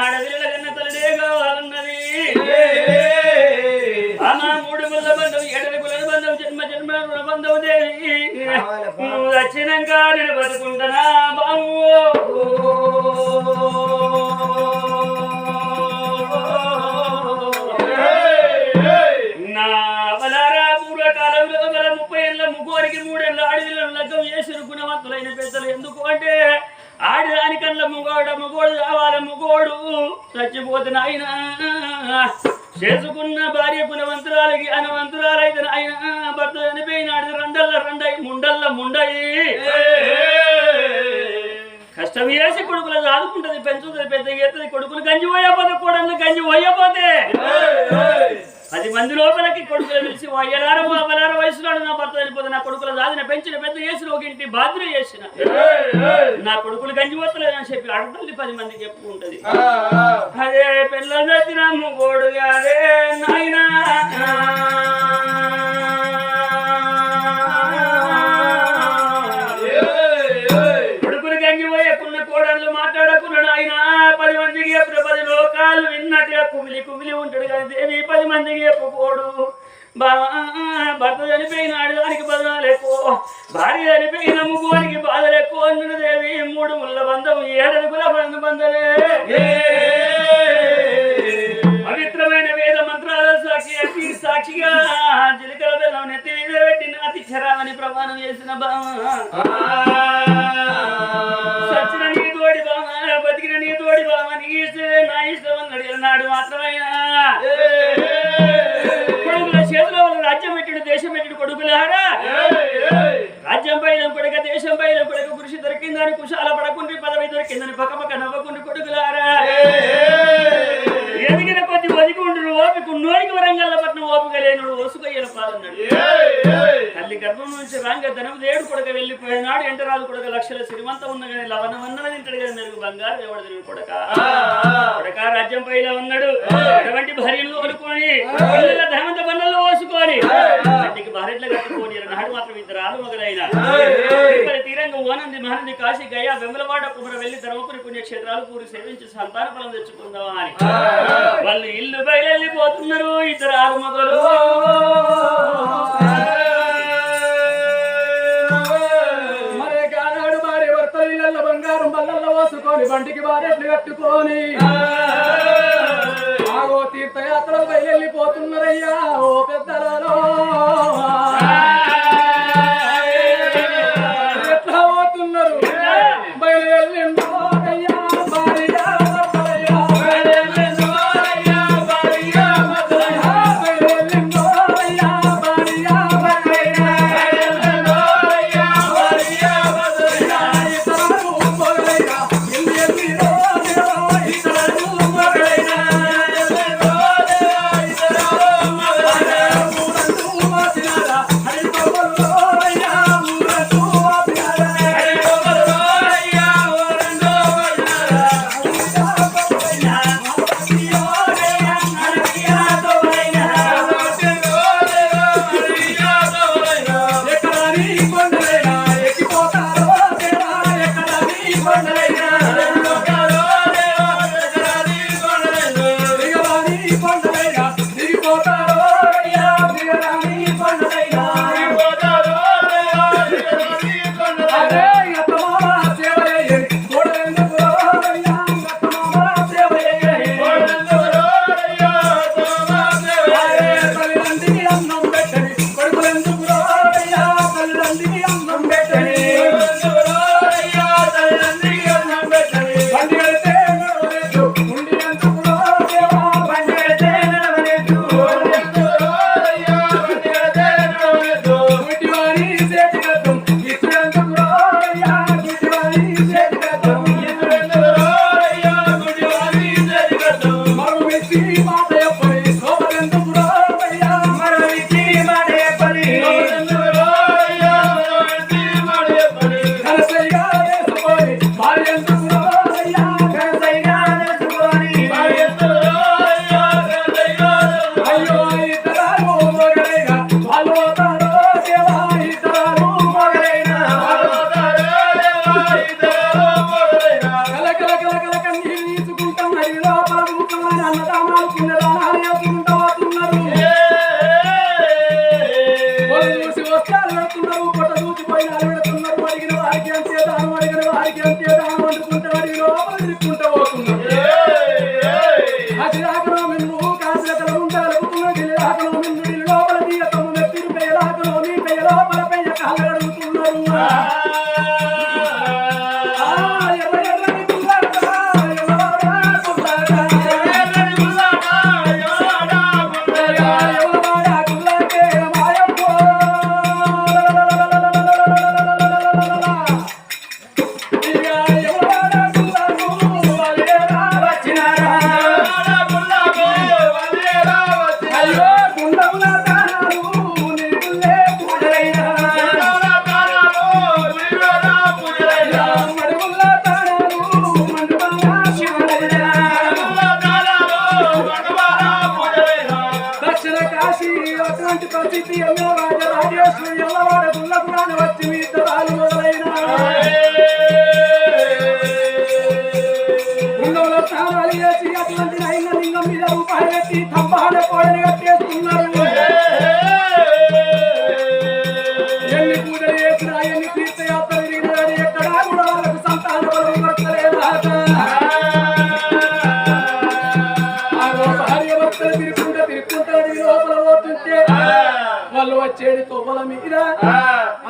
ఆడవిల్ల కన్న తల్లినే కావాలన్నది అమ్మ మూడు ముళ్ళ బంధం ఏడని కుల బంధం జన్మ జన్మ బంధం దేవి నువ్వు వచ్చినాక నేను బతుకుంటానా బాబు నా బలారా పూర్వకాలంలో గల 30 ఏళ్ళ ముగ్గురికి 3 ఏళ్ళ ఆడవిలను లగ్గం చేసి గుణవంతులైన పెద్దలు ఎందుకు అంటే ఆడదానికన్నా మగోడు కావాలి మగోడు చచ్చిపోతున్న ఆయన చేసుకున్న భార్య గుణవంతురాలకి అనవంతురాలైతే ఆయన భర్త చనిపోయినాడు రెండై ముండయి కష్టం వేసి కొడుకులు ఆదుకుంటది పెంచుతుంది పెద్దగా ఎత్తది కొడుకులు గంజి పోయపోతే కోడళ్ళు గంజి పోయపోతే 10 మంది లోపలికి కొడుకులు పిలిచి అయ్యలారో అవ్వలారో వయసులో నా భర్త వెళ్ళిపోతే నా కొడుకులు దాదిన పెంచిన పెద్ద చేసిన ఒక ఇంటి బాధ్యత చేసిన నా కొడుకులు గంజిపోతలేదని చెప్పి అడతల్లి 10 మందికి చెప్పుకుంటది అదే పిల్లలు చచ్చిన ముగోడు గారే నాయనా కొడుకులు గంజిపోయకున్న కోడళ్ళు మాట్లాడకున్నాడు ఆయన 10 మందికి ఎప్పుడు 10 లోకాలు విన్నట్టుగా కుమిలి ఉంటాడు కానీ దేవి 10 మందికి చెప్పుకోడు భర్త చనిపోయినాడు దానికి బదనాలు ఎక్కువ భార్య చనిపోయిన ముగ్గురికి బాధలు ఎక్కువ అన్నది దేవి 3 ముళ్ళ బంధం 7 కుల బంధలే పవిత్రమైన వేద మంత్రాల సాక్షిగా జీలకర్ర బెల్లం నెత్తి మీద పెట్టి నాతి చరామని ప్రమాణం చేసిన సచ్చిన నీ తోడి బామ బతికిన నీ తోడి బామ నీ ఇష్టమే నా ఇష్టం అన్నాడు నాడు మాత్రమైనా కొడుకుల చేతిలో వాళ్ళు రాజ్యం పెట్టిడు దేశం పెట్టిడు కొడుకులారా రాజ్యం పైన కొడుక దేశం పైన కొడుక కృషి దొరికిందని కుశాల పడకుండ్రి పదవి దొరికిందని పక్క నవ్వకుండ్రి కొడుకులారా ఎదిగిన కొద్ది బతికుండ్రు ఓపిక నోడికి వరంగల్ల పట్నం ఓపిక లేనుడు ఓసుకొయ్యల పాలన్నాడు తల్లి గర్భం నుంచి రాంగ ధనం దేవుడు కొడుక వెళ్ళిపోయినాడు ఎంటరాజు కొడుక లక్షల శ్రీమంతం ఉన్న కానీ లవణమన్నది తింటాడు కదా మెరుగు బంగారు ఎవడు తిరుగు కొడక రాజ్యం పైన ఉన్నాడు అటువంటి భార్యను కొనుక్కొని ధనవంత బండల్లో ఓసుకొని ఇంటికి భార్యట్లు కట్టుకొని నాడు మాత్రం 2 ఆలు మగలైన తీరంగా ఓనంది మహానంది కాశీ గయా వెమ్మలవాడ కుమర వెళ్లి ధర్మపురి పుణ్యక్షేత్రాలు పూరి సేవించి సంతాన ఫలం తెచ్చుకుందామా అని వాళ్ళు ఇల్లు బయలుపోతున్నారు 2 ఆలు మగలు మరే కానాడు భార్య భర్త ఇళ్ళల్లో బంగారం బల్లల్లో పోసుకొని బండికి భార్యట్లు కట్టుకొని ఆగో తీర్థయాత్రలు బయలుపోతున్నారయ్యా ఓ పెద్దలలో ఎట్లా పోతున్నారు బయలుదేరిందో అయ్యా భార్య అయ్యో గుండముల దానాలు నీకులే పూజలైనా మడుగుల దానాలు మండుమల శివలైనా దక్షిణ కాశీ అటువంటి ప్రసిద్ధి ఎన్నో రాజరాజేశ్వరి ఎల్లవాడ గుళ్ళ పురాణ వచ్చి మీ తరాలు మొదలైన గుండంలో స్నానాలు చేసి అటువంటి నైన లింగం మీద రూపాయి పెట్టి తంబాల కోడని కట్టేస్తున్నారు ఎన్ని పూజలు చేసినా ఎన్ని తీర్థయాత్ర తిరిగినా ఎక్కడా కూడా వాళ్ళకు సంతాన బలం వర్తలేదా భార్య భర్తలు తిరుక్కుంటా లోపల పోతుంటే వాళ్ళు వచ్చేది తొవ్వల మీద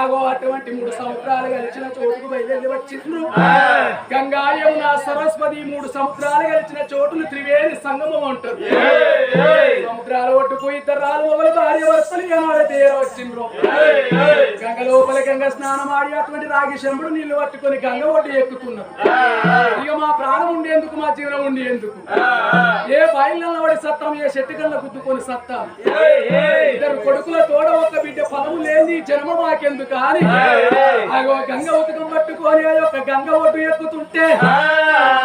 ఆగో అటువంటి 3 సముద్రాలు కలిసిన చోటుకు బయలుదేరి వచ్చిండ్రు గంగా యమున సరస్వతి 3 సముద్రాలు కలిసిన చోటును త్రివేణి సంగమం అంటారు సముద్రాల ఒడ్డుకు 2 రాళ్ళ భార్య భర్తలు ఏనాడు తీర వచ్చిండ్రు గంగ లోపల గంగ స్నానం ఆడి అటువంటి రాగి శంభుడు నీళ్లు పట్టుకొని గంగ ఒడ్డు ఎక్కుతున్నారు ఇక మా ప్రాణం ఉండేందుకు మా జీవనం ఉండేందుకు ఏ బాయిల్లో పడి సత్తం ఏ చెట్టు కళ్ళ గుద్దుకొని సత్తం 2 కొడుకుల తోడ ఒక బిడ్డ ఫలము లేని జన్మ మాకెందుకు అని ఆగో గంగ ఉతకం పట్టుకొని ఆ యొక్క గంగ ఒడ్డు ఎక్కుతుంటే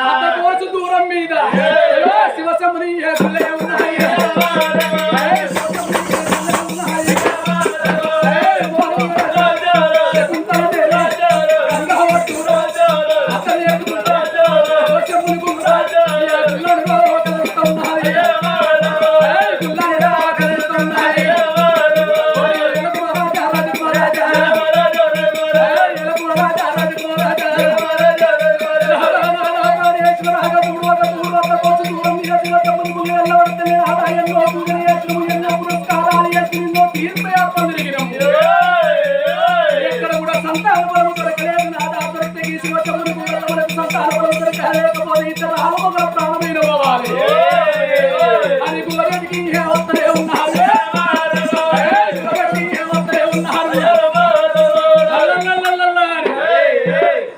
అంత కోసు దూరం మీద శివశంభుని ఉన్నాయి ఎక్కడ కూడా సంతాన బలం దొరకలేదు నాదా దొరికితే సంతాన బలం దొరకలేకపోతే ఇతర ఆలోచన ప్రాణమైన పోవాలి అని గురగడికి వస్తలే ఉన్నారు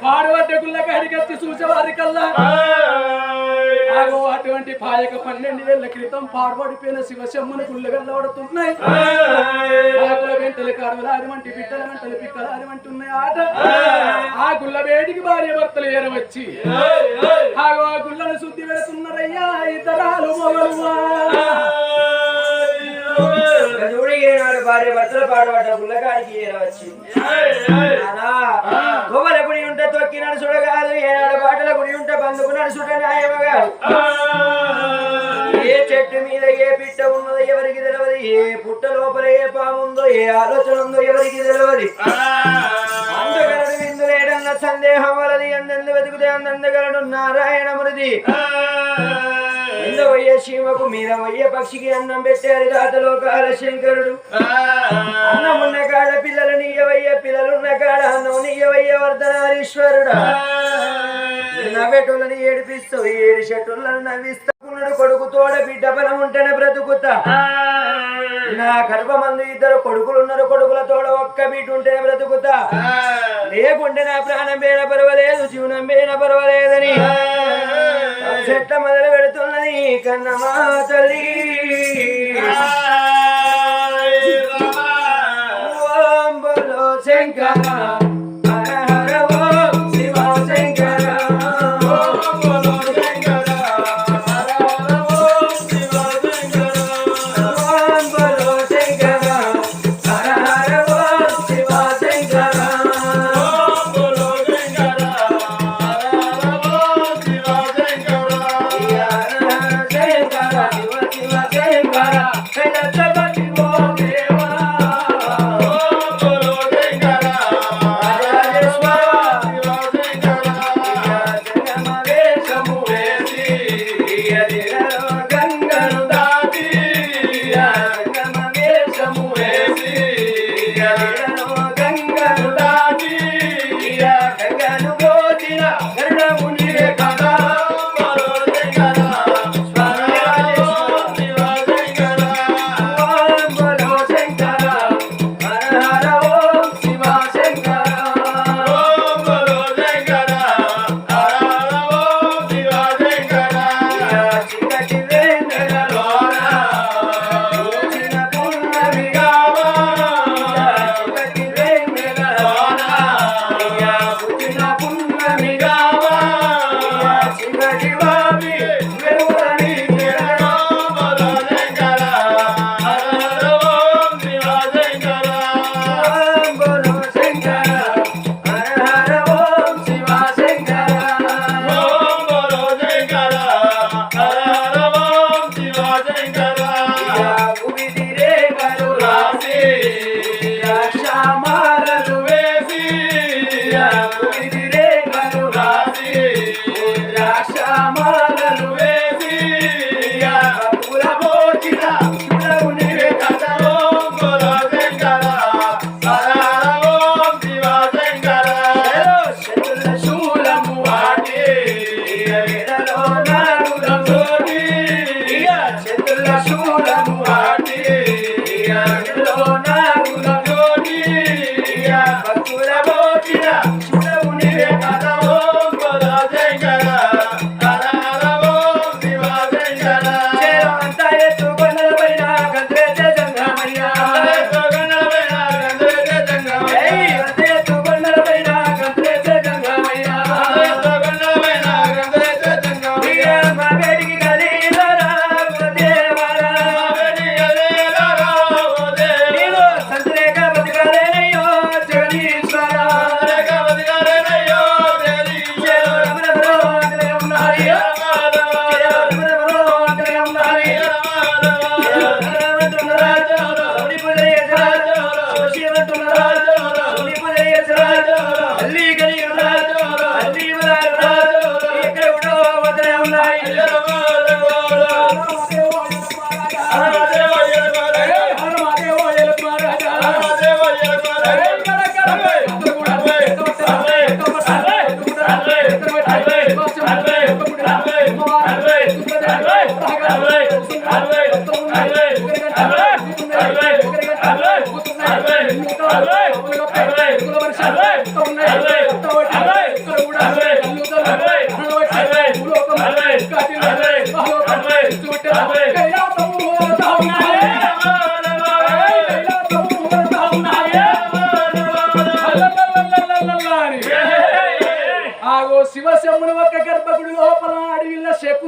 పాడబడ్డ గుళ్ళకి అడిగచ్చి చూసేవారి కల్లా అటువంటి పాయక 12 ఏళ్ల క్రితం పాడుపడిపోయిన శివశమ్మను గుళ్ళు వెళ్ళబడుతున్నాయి ఆకుల వెంటల కాడవల అదివంటి బిడ్డల వెంటల పిక్కల అదివంటున్నాయి ఆట ఆ గుళ్ళ వేడికి భార్య భర్తలు ఏరవచ్చి ఆ గుళ్ళను శుద్ధి పెడుతున్నారయ్యా ఇతరాలు మొగలువా భార్య భర్తలు పాడబడ్డ గుళ్ళకాడికి ఏరవచ్చి గోవల గుడి ఉంటే తొక్కి నడుచుడ కాదు ఏనాడు బాటల గుడి ఉంటే బందుకు నడుచుట న్యాయమగాడు ఏ చెట్టు మీద ఏ పిట్ట ఉన్నదో ఎవరికి తెలియదు ఏ పుట్ట లోపల ఏ పాముందో ఏ ఆలోచన ఉందో ఎవరికి తెలియదు అందగలడు విందులేడన్న సందేహం వలది అందెందు వెతుకుతే అందగలడు నారాయణ మృది కింద పోయే శివకు మీద పోయే పక్షికి అన్నం పెట్టారు రాతలోకాల శంకరుడు అన్నం ఉన్న కాడ పిల్లలు నీయవయ్యే పిల్లలున్న కాడ అన్నం నీయవయ్యే వర్ధనారీశ్వరుడా నవ్వేటోళ్ళని ఏడిపిస్తావు 7 చెట్టులను నవ్విస్తాడు కొడుకు తోడ బిడ్డ బలం ఉంటేనే బ్రతుకుతా నా గర్భమందు 2 కొడుకులున్నారు కొడుకుల తోడ ఒక్క బిడ్డ ఉంటేనే బ్రతుకుతా లేకుంటే నా ప్రాణం పేన పర్వాలేదు జీవనం పేన పర్వాలేదని చెట్ల మొదలు పెడుతున్నది కన్నమా తల్లి ఓం బలో శంకర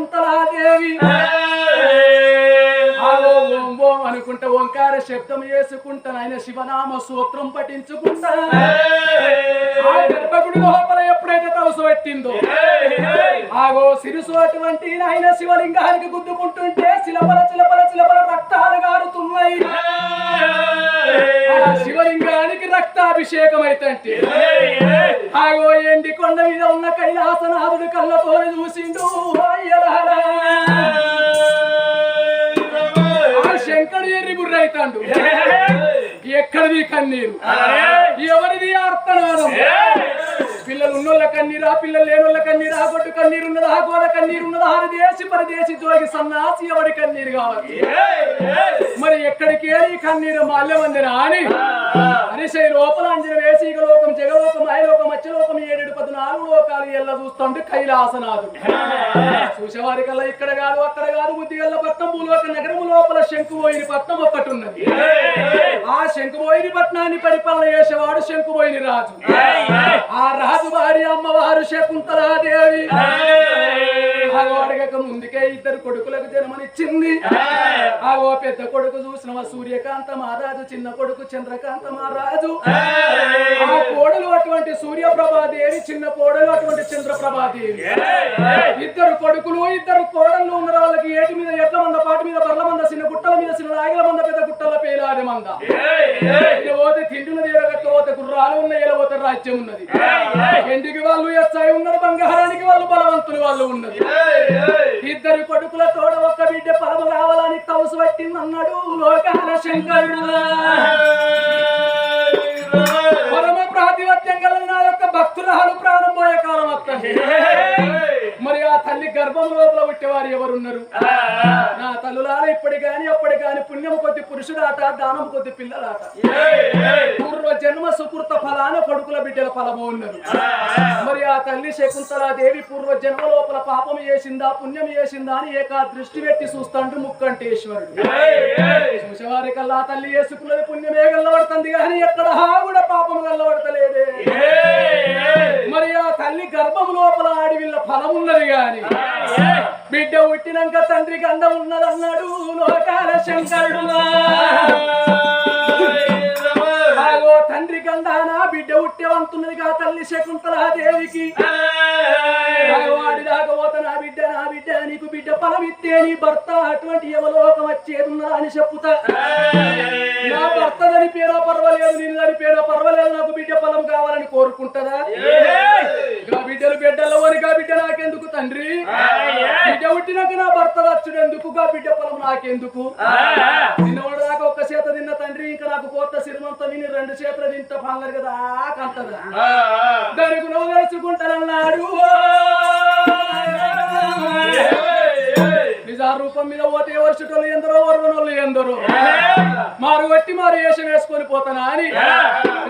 శకుంతలాదేవి ఓం ఓం అనుకుంటా ఓంకార శబ్దం చేసుకుంటా ఆయన శివనామ సూత్రం పఠించుకుంటా ఆ గర్భగుడి లోపల ఎప్పుడైతే తవసు పెట్టిందో ఆగో సిరుసు అటువంటి ఆయన శివలింగానికి గుద్దుకుంటుంటే చిలపల చిలపల చిలపల రక్తాలు గారుతున్నాయి. ఆ శివలింగానికి రక్తాభిషేకం అయితే ఆగో ఎండి కొండ మీద ఉన్న కైలాసనాథుడు కళ్ళతో చూసిండు. శంకరుడు ఎర్రి గుర్ర అవుతాడు. ఎక్కడిది కన్నీరు, ఎవరిది ఆర్తనాదం? పిల్లలు ఉన్నోళ్ళ కన్నీరా, పిల్లలు లేనోళ్ళ కన్నీరా, గొడ్డు కన్నీరు ఉన్నదా, గోడ కన్నీరు ఉన్నదా, దేశి పరదేశి జోగి సన్నాసి ఎవరి కన్నీరు కావాలి? మరి ఎక్కడికి ఈ కన్నీరు మాల్యమందిరా అని అనిశయ లోపల అంజన వేసి లోకం జగలోకం ఐలోకం మత్స్యలోకం 7-14 లోకాలు ఎల్ల చూస్తుంటే కైలాసనాథుడు చూసేవారి కల్లా ఇక్కడ కాదు అక్కడ కాదు బుద్ధిగల్ల పట్నం భూలోక నగరము లోపల శంకుబోయిని పట్నం ఒక్కటి ఉన్నది. ఆ శంకుబోయిని పట్నాన్ని పరిపాలన చేసేవాడు శంకుబోయిని రాజు. ఆ రాజు భార్య అమ్మవారు శకుంతలాదేవి అడగక ముందుకే 2 కొడుకులకు జన్మనిచ్చింది. ఆగో పెద్ద కొడుకు చూసిన సూర్యకాంత మహారాజు, చిన్న కొడుకు చంద్రకాంత మహారాజు. ఆ కోడలు అటువంటి సూర్యప్రభాదేవి, చిన్న కోడలు అటువంటి చంద్రప్రభాదేవి. 2 కొడుకులు 2 కోడళ్ళు ఉన్న వాళ్ళకి ఏటి మీద ఎడ్ల మంద, పాటి మీద బర్ల మంద, చిన్న గుట్టల మీద చిన్న నాగల మంద, పెద్ద గుట్టల పేలాది మంద. పోతే తింటున్న దేవగట్టు పోతే గుర్రాలు ఉన్న ఎలపోతే రాజ్యం ఉన్నది. ఎండికి వాళ్ళు ఎచ్చాయి ఉన్నారు, బంగారానికి వాళ్ళు బలవంతులు వాళ్ళు ఉన్నది. 2 కొడుకుల తోడ ఒక్క బిడ్డ పరమ కావాలని తవసు పట్టిందన్నాడు లోకాల శంకరుడు. పరమ ప్రాతిపత్యం గల నా యొక్క భక్తురాలు ప్రాణం పోయే కాలం వస్తుంది. మరి ఆ తల్లి గర్భం లోపల పుట్టేవారు ఎవరున్నారు? నా తల్లులాల ఇప్పటి గాని అప్పటి గాని పుణ్యం కొద్ది పురుషుడాట, దానం కొద్ది పిల్లలాట. పూర్వ జన్మ సుకృత ఫలాన కొడుకుల బిడ్డల ఫలము ఉన్నారు. మరి ఆ తల్లి శకుంతలాదేవి పూర్వ జన్మ లోపల పాపం చేసిందా పుణ్యం చేసిందా అని ఏకా దృష్టి పెట్టి చూస్తాండు ముక్కంటేశ్వరుడు. చూసేవారి కల్లా తల్లి చేసుకున్నది పుణ్యమే గల్లబడుతుంది కానీ ఎక్కడ కూడా పాపం గల్లబడతలేదే. మరి ఆ తల్లి గర్భం లోపల ఆడివిల్ల ఫలం ఉన్నది గాని బిడ్డ పుట్టినాక తండ్రి గండ ఉన్నదన్నాడు లోకాల శంకరుడు. తండ్రి గండానా బిడ్డ ఉట్టేవంతున్నదిగా తల్లి శకుంతలాదేవికి. వాడిదాకా పోత నా బిడ్డ నీకు బిడ్డ ఫలమిత్తే నీ భర్త అటువంటి యమలోకం వచ్చేది ఉన్నదా అని చెప్పుతా. నా భర్త చనిపోయినా పర్వాలేదు, నేను చనిపోయినా పర్వాలేదు, నాకు బిడ్డ ఫలం కావాలని కోరుకుంటదా? బిడ్డలు బిడ్డల్లో వనిగా బిడ్డ నాకెందుకు తండ్రి? బిడ్డ పుట్టినాక నా భర్త వచ్చుడు ఎందుకు? బిడ్డ ఫలం నాకెందుకు? నిన్నవాడు దాకా ఒక్క చేత తిన్న తండ్రి ఇంకా నాకు కోట్ల సిరిమంత విని 2 చేతులు తింట పనులు కదా కంటదా. దానికి నువ్వు తెలుసుకుంటానన్నాడు. నిజా రూపం మీద పోతే వర్షటోళ్ళు ఎందరో వర్వనోళ్ళు ఎందరో మారు బట్టి మారు వేషం వేసుకొని పోతానా అని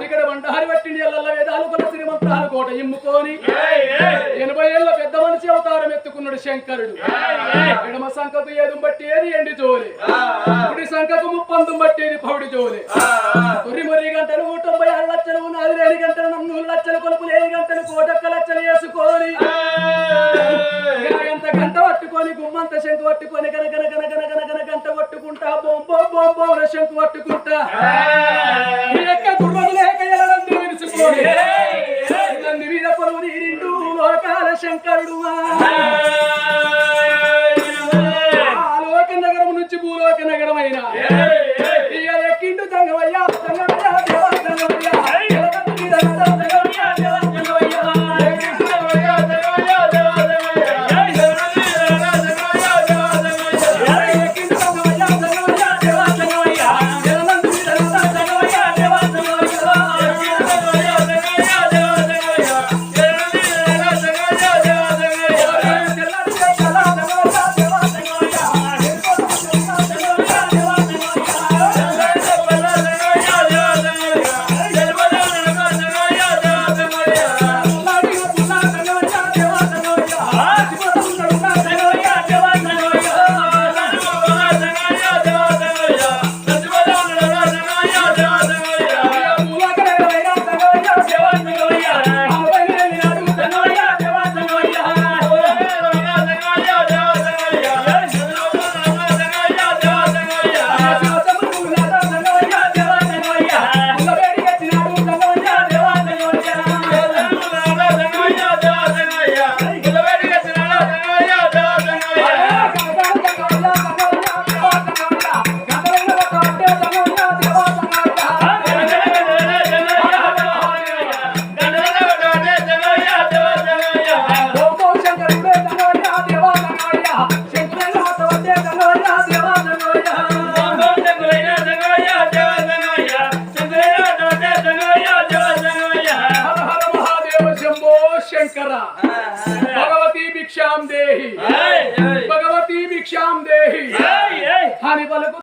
ఇక్కడ వంటహారి పట్టిండి ఎల్ల వేదాలు కొల శ్రీమంతాలు కోట ఇమ్ముకొని 80 ఏళ్ళ పెద్ద మనిషి అవతారం ఎత్తుకున్నాడు శంకరుడు. ఎడమ సంఖకు ఏదు బట్టేది ఎండి జోలి, కుడి సంఖకు 30 బట్టేది పౌడి జోలి. 9 గంటలు 96 లక్షలు 4 గంటలు 4 లక్షలు కొలుపు 7 గంటలు 1 లక్షలు వేసుకొని ఎంత గంట పట్టుకొని గుమ్మంత శంకు పట్టుకొని కనకన గంట పట్టుకుంటా బొంబో శంకు పట్టుకుంటా గుర్రలు లేక ఎలందు విరుచుకోని నంది మీద కొలువు తీరిండు లోకాల శంకరుడు. ఆ లోక నగరం నుంచి భూలోక నగరం అయినా ఎక్కిండు తంగమయ్యా అని పలుకు